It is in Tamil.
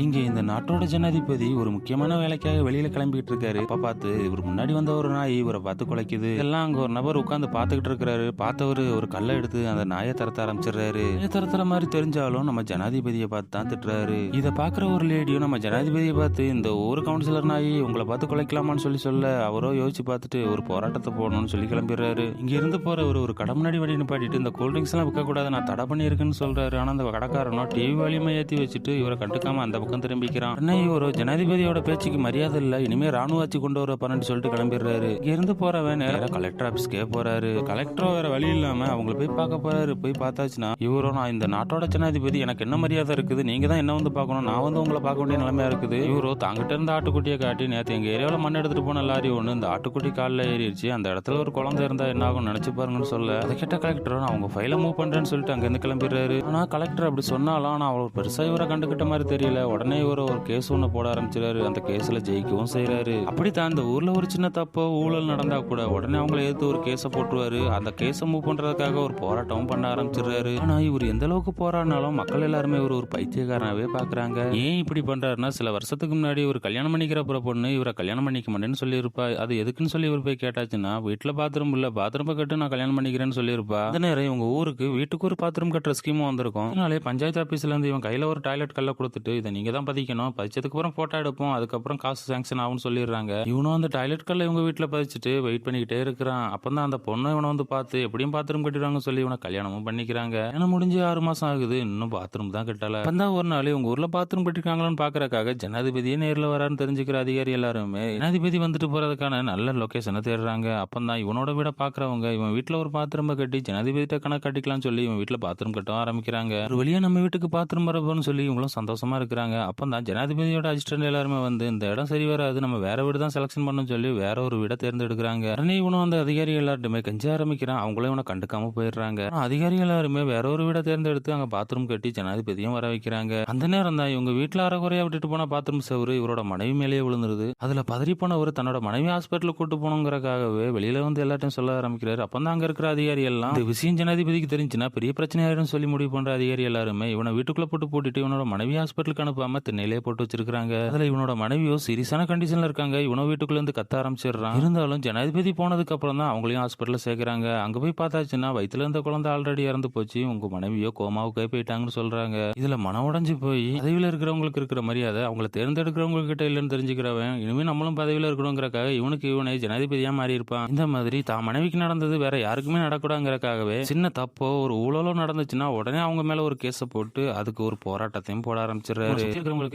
இங்க இந்த நாட்டோட ஜனாதிபதி ஒரு முக்கியமான வேலைக்காக வெளியில கிளம்பிட்டு இருக்காரு. அப்ப பார்த்து இவர் முன்னாடி வந்த ஒரு நாய் இவரை பார்த்து குலைக்குது. எல்லாம் அங்க ஒரு நபர் உட்கார்ந்து பாத்துக்கிட்டு இருக்காரு. பார்த்தவரு ஒரு கல்லை எடுத்து அந்த நாயை தரத்த ஆரம்பிச்சிடுறாரு. நாயை தரத்துற மாதிரி தெரிஞ்சாலும் நம்ம ஜனாதிபதியை பார்த்து தான் திட்டுறாரு. இதை பாக்குற ஒரு லேடியும் நம்ம ஜனாதிபதியை பார்த்து இந்த ஊர் கவுன்சிலர் நாய் உங்களை பார்த்து குலைக்கலாமான்னு சொல்ல அவரோ யோசிச்சு பார்த்துட்டு ஒரு போராட்டத்தை போடணும்னு சொல்லி கிளம்பிடுறாரு. இங்க இருந்து போறவர் ஒரு கடை முன்னாடி வண்டி நிப்பாட்டிட்டு இந்த கூல்ட்ரிங்க்ஸ் எல்லாம் விற்க கூடாது நான் தடை பண்ணியிருக்குன்னு சொல்றாரு. ஆனா அந்த கடைக்காரனோ டிவி வலிமை ஏற்றி வச்சுட்டு இவரை கண்டுக்காம அந்த பக்கம் திரும்பிக்கிறான். அண்ணா இவரோ ஜனாதிபதியோட பேச்சுக்கு மரியாதை இல்ல, இனிமே ராணுவ ஆட்சி கொண்டு வர போறேன்னு சொல்லிட்டு கிளம்பிடுறாரு. இங்க இருந்து போறவன் நேரா கலெக்டர் ஆபீஸ்க்கே போறாரு. கலெக்டரோ வேற வழி இல்லாம அவங்களை போய் பார்க்க போறாரு. போய் பார்த்தாச்சுன்னா இவரோ நான் இந்த நாட்டோட ஜனாதிபதி, எனக்கு என்ன மரியாதை இருக்குது, நீங்க தான் என்ன வந்து பார்க்கணும், நான் வந்து உங்களை பார்க்க வேண்டிய நிலைமையா இருக்குது. இவரோ தாங்கிட்ட இருந்த ஆட்டுக்குட்டியை காட்டி நேற்று எங்க ஏரியாவில் மண் எடுத்துட்டு போன லாரி ஒண்ணு இந்த ஆட்டுக்குட்டி காலில் ஏறிடுச்சு, அந்த இடத்துல ஒரு குழந்தை இருந்தா என்ன ஆகும் நினைச்சு பாருங்கன்னு சொல்ல அதை கேட்ட கலெக்டரோ நான் அவங்க ஃபைலை மூவ் பண்றேன்னு சொல்லிட்டு அங்க இருந்து கிளம்பிடுறாரு. ஆனா கலெக்டர் அப்படி சொன்னாலும் ஆனா அவ்வளவு பெருசா இவரை கண்டுகிட்ட மாதிரி தெரியல. உடனே இவரை ஒரு கேஸ் ஒண்ணு போட ஆரம்பிச்சிடாரு. அந்த கேஸ்ல ஜெயிக்கவும் செய்யறாரு. அப்படித்தான் அந்த ஊர்ல ஒரு சின்ன தப்போ ஊழல் நடந்தா கூட உடனே அவங்களை எதிர்த்து ஒரு கேஸை போட்டுருவாரு. அந்த கேஸை மூவ் பண்றதுக்காக ஒரு போராட்டமும் பண்ண ஆரம்பிச்சிடுறாரு. ஆனா இவர் எந்த அளவுக்கு போராடினாலும் மக்கள் எல்லாருமே ஒரு பைத்தியக்காரனாவே பாக்குறாங்க. ஏன் இப்படி பண்றாருன்னா சில வருஷத்துக்கு முன்னாடி ஒரு கல்யாணம் பண்ணிக்கிற பொண்ணு இவரை கல்யாணம் பண்ணிக்க மாட்டேன்னு சொல்லியிருப்பா. அது எதுக்குன்னு சொல்லி இவர் போய் கேட்டாச்சுன்னா வீட்டுல பாத்ரூம் இல்ல, பாத்ரூம் கட்டு நான் கல்யாணம் பண்ணிக்கிறேன்னு சொல்லியிருப்பா. அந்த நேரம் இவங்க ஊருக்கு வீட்டுக்கு ஒரு பாத்ரூம் கட்டுற ஸ்கீமும் வந்திருக்கும். அதனாலே பஞ்சாயத்து ஆபீஸ்ல இருந்து இவன் கையில ஒரு டாய்லெட் கல்ல கொடுத்துட்டு இதை நீங்க தான் பதிக்கணும், பதிச்சதுக்கு அப்புறம் போட்டோ எடுப்போம், அதுக்கப்புறம் காசு சாங்ஷன் ஆகும்னு சொல்லிடுறாங்க. இவனும் அந்த டாய்லெட் கல்ல இவங்க வீட்டுல பதிச்சுட்டு வெயிட் பண்ணிக்கிட்டே இருக்கிறான். அப்பதான் அந்த பொண்ணு இவனை வந்து பார்த்து எப்படியும் பாத்ரூம் கட்டிடுவாங்க சொல்லி இவனை கல்யாணமும் பண்ணிக்கிறாங்க. ஏன்னா முடிஞ்சு 6 மாசம் ஆகுது, இன்னும் பாத்ரூம் தான் கட்டல. அப்பதான் ஒரு நாள் உங்க ஊர்ல பாத்ரூம் கட்டிருக்காங்களான்னு பாக்குறதுக்காக ஜனாதிபதியே நேரில் வரான்னு தெரிஞ்சுக்கிற அதிகாரி எல்லாருமே ஜனாதிபதி வந்துட்டு போறதுக்கான நல்ல லொகேஷனை தேடுறாங்க. அப்பதான் இவனோட வீட பாக்குறவங்க இவன் வீட்டுல ஒரு பாத்ரூம் கட்டி ஜனாதிபதி கணக்கு கட்டிக்கலாம்னு சொல்லி இவன் வீட்டுல பாத்ரூம் கட்ட ஆரம்பிக்கிறாங்க. ஒரு வழியா நம்ம வீட்டுக்கு பாத்ரூம் வரப்போன்னு சொல்லி இவங்களும் சந்தோஷமா இருக்கிறாங்க. அப்பதான் ஜனாதிபதியோட அசிஸ்டன்ட் எல்லாருமே வந்து இந்த இடம் சரி வராது, நம்ம வேற வீடு தான் செலக்ஷன் பண்ணு சொல்லி வேற ஒரு வீட தேர்ந்தெடுக்கிறாங்க. உடனே இவனும் அந்த அதிகாரி எல்லாருமே கெஞ்ச ஆரம்பிக்கிறான். அவங்களும் இவனை கண்டுக்காம போயிடுறாங்க. அதிகாரி எல்லாருமே வேற ஒரு வீட தேர்ந்தெடுத்து அங்க பாத்ரூம் கட்டி ஜனாதிபதியும் வர வைக்கிறாங்க. அந்த நேரம் தான் இவங்க வீட்டுல அறகுறையா விட்டுட்டு போன பாத்ரூம் செவரு இவரோட மனைவி மேலேயே விழுந்துருது. அதுல பதறி போனவர் தன்னோட மனைவி ஹாஸ்பிட்டலுக்கு கூட்டு போனோங்கிறக்காகவே வெளியில வந்து எல்லாத்தையும் சொல்ல ஆரம்பிக்கிறாரு. அப்பதான் அங்க இருக்கிற அதிகாரி எல்லாம் இந்த விஷயம் ஜனாதிபதிக்கு தெரிஞ்சுன்னா பெரிய பிரச்சனை ஆயிடும் சொல்லி முடிவு பண்ற அதிகாரி எல்லாருமே இவனை வீட்டுக்குள்ள போட்டு போட்டுட்டு இவனோட மனைவி ஹாஸ்பிட்டலுக்கு அனுப்பாம திண்ணையிலே போட்டு வச்சிருக்காங்க. அதுல இவனோட மனைவியோ சீரியஸான கண்டிஷன்ல இருக்காங்க. இவனோ வீட்டுக்குள்ள இருந்து கத்த ஆரம்பிச்சிடுறான். இருந்தாலும் ஜனாதிபதி போனதுக்கு அப்புறம் தான் அவங்களையும் ஹாஸ்பிட்டல்ல சேர்க்கிறாங்க. அங்க போய் பார்த்தாச்சுன்னா வயித்துல இருந்த குழந்தை ஆல்ரெடி இறந்து போச்சு, உங்க மனைவியோ கோமாவுக்கே போயிட்டாங்கன்னு சொல்றாங்க. இதுல மனம் உடைஞ்சு போய் பதவியில இருக்கிறவங்களுக்கு இருக்கிற மரியாதை அவங்களை தேர்ந்தெடுக்கிறவங்க கிட்ட இல்லைன்னு தெரிஞ்சுக்கிறவன் இனிமே நம்மளும் பதவியில இருக்கணுங்கிறக்காக இவனை ஜனாதிபதியா மாறி இருப்பான். இந்த மாதிரி தான் மனைவிக்கு நடந்தது வேற யாருக்குமே நடக்கூடாங்கிறக்காகவே சின்ன தப்போ ஒரு ஊழலோ நடந்துச்சுன்னா உடனே அவங்க மேல ஒரு கேஸை போட்டு அதுக்கு ஒரு போராட்டத்தையும் போட ஆரம்பிச்சிடுறாரு. இருக்கிறவங்களுக்கு